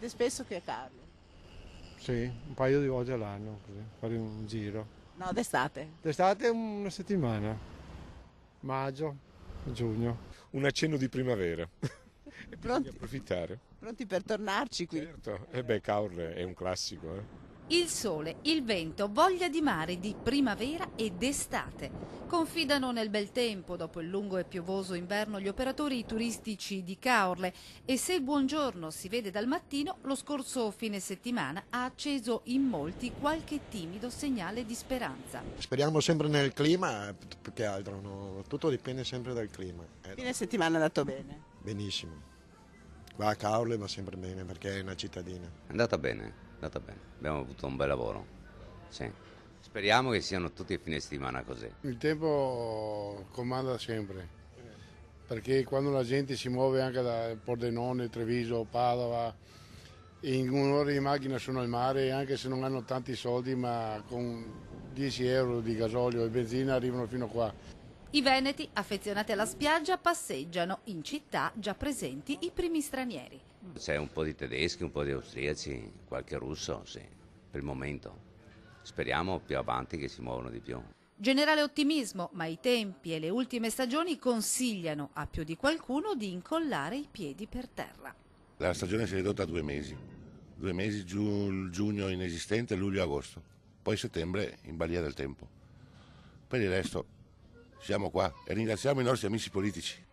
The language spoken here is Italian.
Venite spesso qui a Carlo? Sì, un paio di volte all'anno, così, fare un giro. No, d'estate. D'estate una settimana, maggio, giugno. Un accenno di primavera e bisogna Pronti, approfittare. pronti per tornarci qui? Certo, e beh, Caorle è un classico, eh. Il sole, il vento, voglia di mare di primavera ed estate. Confidano nel bel tempo dopo il lungo e piovoso inverno gli operatori turistici di Caorle e se il buongiorno si vede dal mattino, lo scorso fine settimana ha acceso in molti qualche timido segnale di speranza. Speriamo sempre nel clima, più che altro, no? Tutto dipende sempre dal clima. Fine settimana è andato bene. Benissimo. Qua a Caorle va sempre bene perché è una cittadina. È andata bene, è andata bene. Abbiamo avuto un bel lavoro. Sì. Speriamo che siano tutti i fine settimana così. Il tempo comanda sempre, perché quando la gente si muove anche da Pordenone, Treviso, Padova, in un'ora di macchina sono al mare, anche se non hanno tanti soldi, ma con 10 euro di gasolio e benzina arrivano fino a qua. I veneti, affezionati alla spiaggia, passeggiano in città già presenti i primi stranieri. C'è un po' di tedeschi, un po' di austriaci, qualche russo, sì, per il momento. Speriamo più avanti che si muovono di più. Generale ottimismo, ma i tempi e le ultime stagioni consigliano a più di qualcuno di incollare i piedi per terra. La stagione si è ridotta a 2 mesi, giugno inesistente, luglio e agosto, poi settembre in balia del tempo. Per il resto siamo qua e ringraziamo i nostri amici politici.